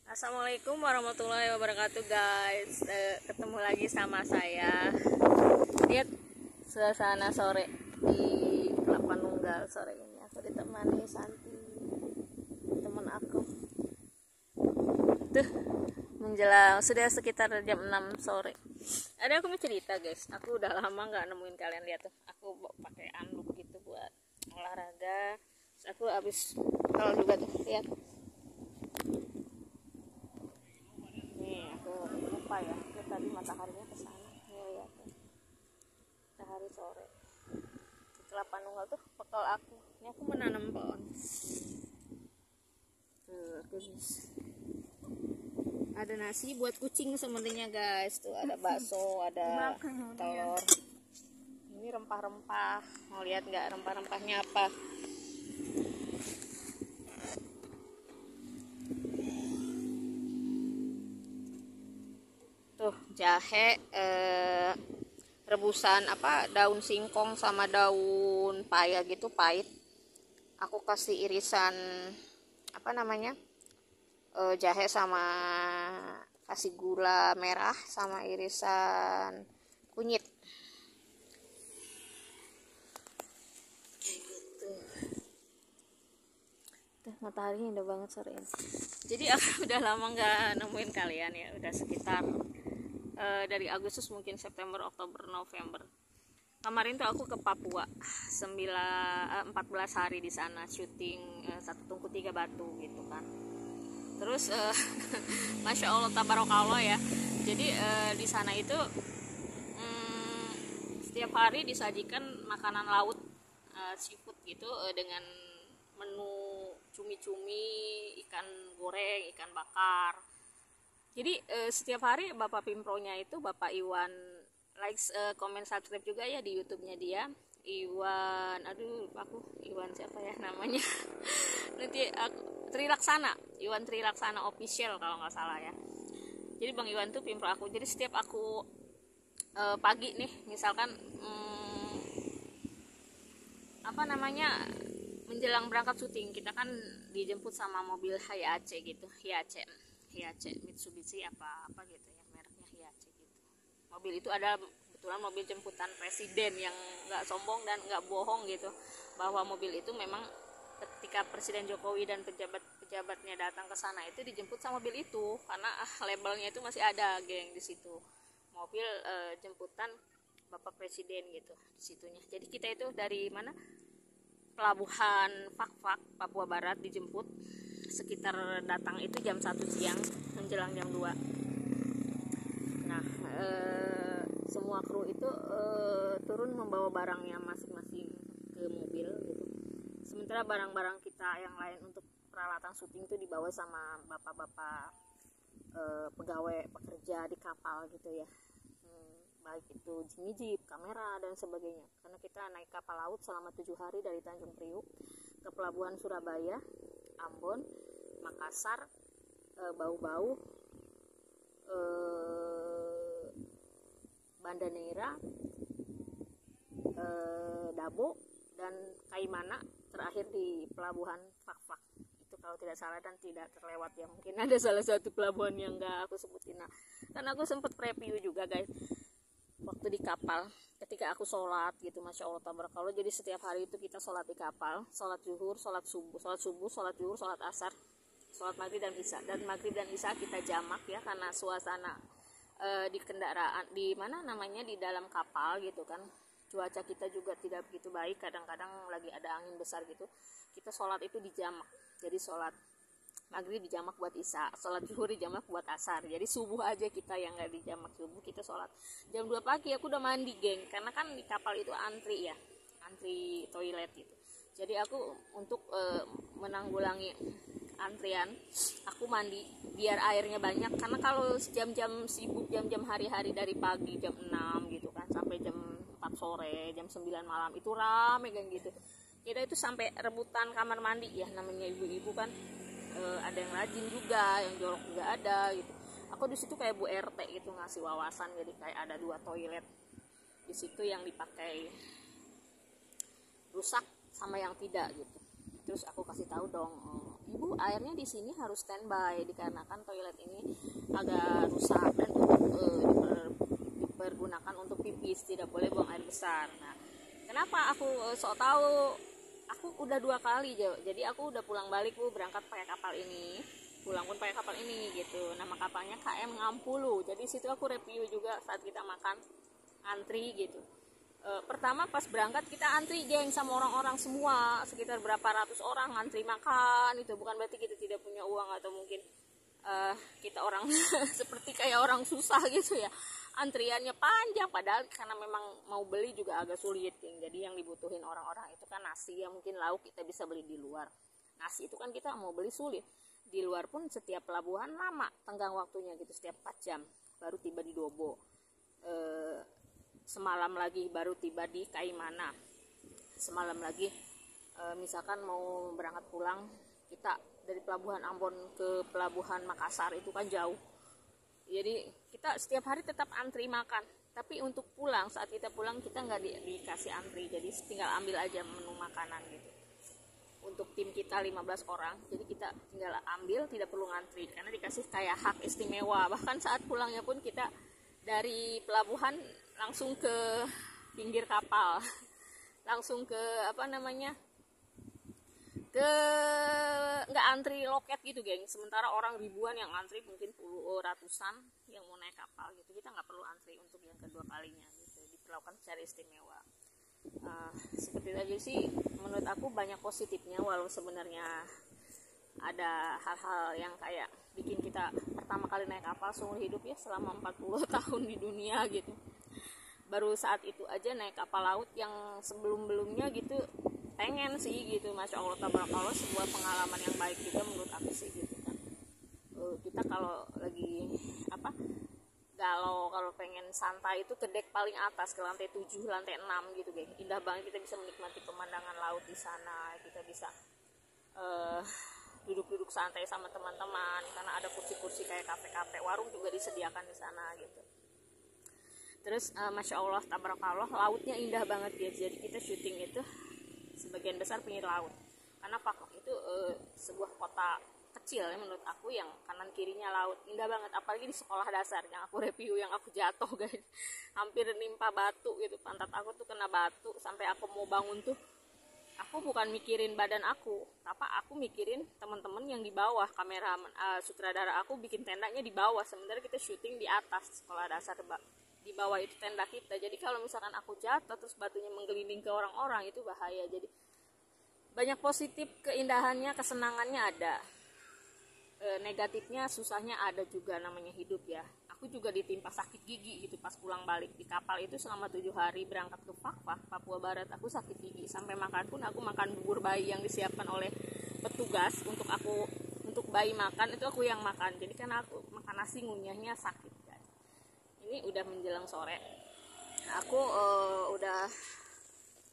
Assalamualaikum warahmatullahi wabarakatuh guys. Ketemu lagi sama saya. Lihat suasana sore di Kelapa Nunggal sore ini. Aku ditemani Santi, teman aku. Tuh menjelang sudah sekitar jam 6 sore. Ada aku mau cerita guys. Aku udah lama nggak nemuin kalian. Lihat tuh. Aku pakai anduk gitu buat olahraga. Terus aku habis kalau juga tuh lihat. Lupa ya, tadi mataharinya ke sana. Ya, matahari sore. Di Kelapa Nunggal tuh bekal aku. Ini aku menanam pohon. Tuh, ada nasi buat kucing sebenarnya guys. Tuh ada bakso, ada telur. Ini rempah-rempah. Mau lihat nggak rempah-rempahnya apa? Tuh jahe, rebusan daun singkong sama daun paya gitu pahit. Aku kasih irisan jahe sama kasih gula merah sama irisan kunyit. Mataharinya indah banget sore ini. Jadi aku udah lama nggak nemuin kalian ya, udah sekitar dari Agustus mungkin September, Oktober, November. Kemarin tuh aku ke Papua 14 hari di sana syuting Satu Tungku Tiga Batu gitu kan. Terus Masya Allah tabarakallah ya. Jadi di sana itu setiap hari disajikan makanan laut, seafood gitu, dengan menu cumi-cumi, ikan goreng, ikan bakar. Jadi setiap hari Bapak Pimpronya itu Bapak Iwan, comment, subscribe juga ya di YouTube-nya dia. Iwan, Iwan siapa ya namanya? Nanti aku Iwan Trilaksana official kalau nggak salah ya. Jadi Bang Iwan tuh Pimpro aku. Jadi setiap aku pagi nih, misalkan menjelang berangkat syuting, kita kan dijemput sama mobil Hiace gitu, Hiace Mitsubishi apa gitu ya, mereknya Hiace gitu. Mobil itu adalah kebetulan mobil jemputan presiden, yang nggak sombong dan nggak bohong gitu, bahwa mobil itu memang ketika Presiden Jokowi dan pejabatnya datang ke sana itu dijemput sama mobil itu, karena labelnya itu masih ada geng di situ, mobil jemputan Bapak Presiden gitu di situnya. Jadi kita itu dari mana, Pelabuhan Fak-Fak, Papua Barat, dijemput sekitar datang itu jam 1 siang menjelang jam 2. Nah semua kru itu turun membawa barangnya masing-masing ke mobil gitu. Sementara barang-barang kita yang lain untuk peralatan syuting itu dibawa sama bapak-bapak pegawai pekerja di kapal gitu ya, baik itu jeep, kamera dan sebagainya. Karena kita naik kapal laut selama 7 hari dari Tanjung Priuk ke pelabuhan Surabaya, Ambon, Makassar, Bau-Bau, Banda Neira, Dabo, dan Kaimana, terakhir di pelabuhan Fak-Fak. Itu kalau tidak salah dan tidak terlewat ya, mungkin ada salah satu pelabuhan yang nggak aku sebutin. Nah, kan aku sempat preview juga guys waktu di kapal, ketika aku sholat gitu, Masya Allah tabarakallah. Jadi setiap hari itu kita sholat di kapal, sholat zuhur, sholat subuh, sholat zuhur, sholat asar, sholat maghrib dan isya. Dan maghrib dan isya kita jamak ya, karena suasana di kendaraan, di dalam kapal gitu kan, cuaca kita juga tidak begitu baik, kadang-kadang lagi ada angin besar gitu. Kita sholat itu di jamak, jadi sholat maghrib dijamak buat isya, sholat zuhur dijamak buat asar. Jadi subuh aja kita yang nggak dijamak, subuh kita sholat jam 2 pagi. Aku udah mandi geng, karena kan di kapal itu antri toilet gitu. Jadi aku untuk menanggulangi antrian, aku mandi biar airnya banyak. Karena kalau jam-jam sibuk, jam-jam hari-hari dari pagi jam 6 gitu kan sampai jam 4 sore, jam 9 malam itu rame geng gitu. Kita itu sampai rebutan kamar mandi ya, namanya ibu-ibu kan. Ada yang rajin juga, yang jorok juga ada gitu. Aku di situ kayak Bu RT gitu, ngasih wawasan. Jadi kayak ada 2 toilet di situ yang dipakai rusak sama yang tidak gitu. Terus aku kasih tahu dong, ibu airnya di sini harus standby dikarenakan toilet ini agak rusak dan dipergunakan untuk pipis, tidak boleh buang air besar. Nah, kenapa aku sok tahu? Aku udah 2 kali, jadi aku udah pulang balik Bu, berangkat pakai kapal ini, pulang pun pakai kapal ini gitu. Nama kapalnya KM Ngampulu. Jadi situ aku review juga saat kita makan, antri gitu. Pertama pas berangkat kita antri geng sama orang-orang semua, sekitar berapa ratus orang antri makan. Itu bukan berarti kita tidak punya uang atau mungkin kita orang seperti kayak orang susah gitu ya. Antriannya panjang, padahal karena memang mau beli juga agak sulit, geng. Jadi yang dibutuhin orang-orang itu kan nasi, yang mungkin lauk kita bisa beli di luar. Nasi itu kan kita mau beli sulit. Di luar pun setiap pelabuhan lama tenggang waktunya gitu, setiap 4 jam baru tiba di Dobo. Semalam lagi baru tiba di Kaimana. Semalam lagi misalkan mau berangkat pulang, kita dari pelabuhan Ambon ke pelabuhan Makassar itu kan jauh. Jadi kita setiap hari tetap antri makan. Tapi untuk pulang, saat kita pulang kita nggak dikasih antri, jadi tinggal ambil aja menu makanan gitu. Untuk tim kita 15 orang, jadi kita tinggal ambil, tidak perlu ngantri karena dikasih kayak hak istimewa. Bahkan saat pulangnya pun kita dari pelabuhan langsung ke pinggir kapal, langsung ke ke nggak antri loket gitu geng. Sementara orang ribuan yang antri, mungkin ratusan yang mau naik kapal gitu, kita nggak perlu antri untuk yang kedua kalinya gitu, diperlakukan secara istimewa. Seperti itu aja sih menurut aku, banyak positifnya, walau sebenarnya ada hal-hal yang kayak bikin kita pertama kali naik kapal seumur hidup ya, selama 40 tahun di dunia gitu. Baru saat itu aja naik kapal laut, yang sebelum-belumnya gitu pengen sih gitu. Masya Allah tabarakallah, sebuah pengalaman yang baik juga menurut aku sih gitu kan. Kita kalau lagi kalau pengen santai itu ke dek paling atas, ke lantai 7, lantai 6 gitu geng. Indah banget, kita bisa menikmati pemandangan laut di sana. Kita bisa duduk-duduk santai sama teman-teman karena ada kursi-kursi kayak kafe-kafe, warung juga disediakan di sana gitu. Terus Masya Allah tabarakallah, lautnya indah banget ya. Jadi kita syuting itu sebagian besar pinggir laut, karena Fakfak itu sebuah kota kecil ya menurut aku, yang kanan kirinya laut, indah banget. Apalagi di sekolah dasar yang aku review, yang aku jatuh guys, hampir nimpa batu gitu, pantat aku tuh kena batu. Sampai aku mau bangun tuh, aku bukan mikirin badan aku, tapi aku mikirin teman-teman yang di bawah. Kameramen sutradara aku bikin tendanya di bawah, sementara kita syuting di atas sekolah dasar, di bawah itu tenda kita. Jadi kalau misalkan aku jatuh terus batunya menggelinding ke orang-orang, itu bahaya. Jadi banyak positif, keindahannya, kesenangannya ada, negatifnya, susahnya ada juga, namanya hidup ya. Aku juga ditimpa sakit gigi gitu pas pulang balik di kapal itu. Selama 7 hari berangkat ke Fakfak, Papua Barat, aku sakit gigi. Sampai makan pun aku makan bubur bayi yang disiapkan oleh petugas untuk bayi makan, itu aku yang makan. Jadi kan aku makan nasi ngunyahnya sakit. Ini udah menjelang sore, aku udah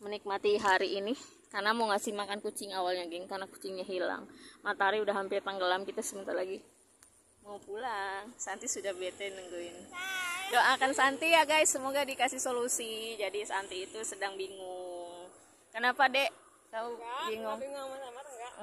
menikmati hari ini karena mau ngasih makan kucing awalnya geng, karena kucingnya hilang. Matahari udah hampir tenggelam, kita sebentar lagi mau pulang. Santi sudah bete nungguin. Doakan Santi ya guys, semoga dikasih solusi. Jadi Santi itu sedang bingung. Kenapa dek? Tahu bingung?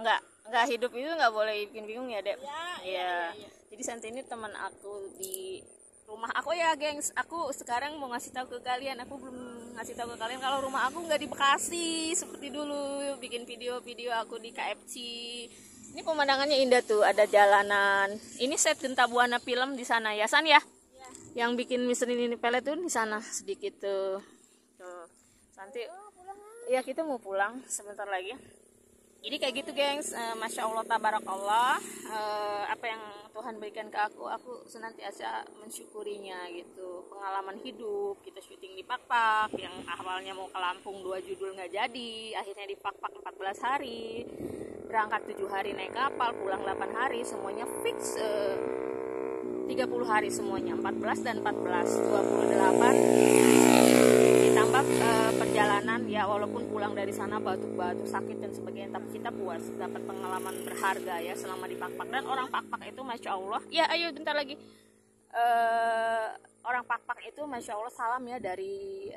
Enggak, hidup itu nggak boleh bikin bingung ya dek. Iya. Jadi Santi ini teman aku di rumah aku ya gengs. Aku sekarang mau ngasih tahu ke kalian, aku belum ngasih tahu ke kalian kalau rumah aku nggak di Bekasi seperti dulu bikin video-video aku di KFC. Ini pemandangannya indah tuh, ada jalanan. Ini set Genta Buana film di sana ya San ya? Yang bikin Misteri Nini Pelet tuh di sana sedikit tuh. Santi. Ya kita mau pulang sebentar lagi. Jadi kayak gitu gengs, Masya Allah tabarakallah, apa yang Tuhan berikan ke aku senantiasa mensyukurinya gitu. Pengalaman hidup, kita syuting di Fakfak yang awalnya mau ke Lampung 2 judul nggak jadi, akhirnya di Fakfak 14 hari, berangkat 7 hari naik kapal, pulang 8 hari, semuanya fix 30 hari semuanya, 14 dan 14, 28 ditambah perjalanan ya, walaupun pulang dari sana batuk-batuk, sakit dan sebagainya, tapi kita puas, dapat pengalaman berharga ya selama di Fakfak. Dan orang Fakfak itu Masya Allah ya, ayo bentar lagi, orang Pak-Pak itu Masya Allah salam ya dari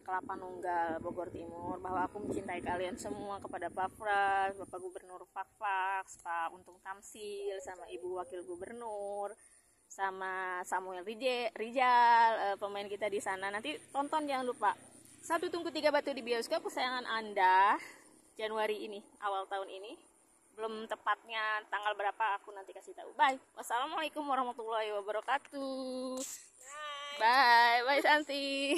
Kelapa Nunggal, Bogor Timur, bahwa aku mencintai kalian semua, kepada Pak Pras, Bapak Gubernur Pak, Pak Untung Tamsil, sama Ibu Wakil Gubernur, sama Samuel Rijal, pemain kita di sana. Nanti tonton jangan lupa. Satu Tungku Tiga Batu di bioskop kesayangan Anda Januari ini, awal tahun ini. Belum tepatnya tanggal berapa aku nanti kasih tahu. Bye. Wassalamualaikum warahmatullahi wabarakatuh. Bye. Bye Santi.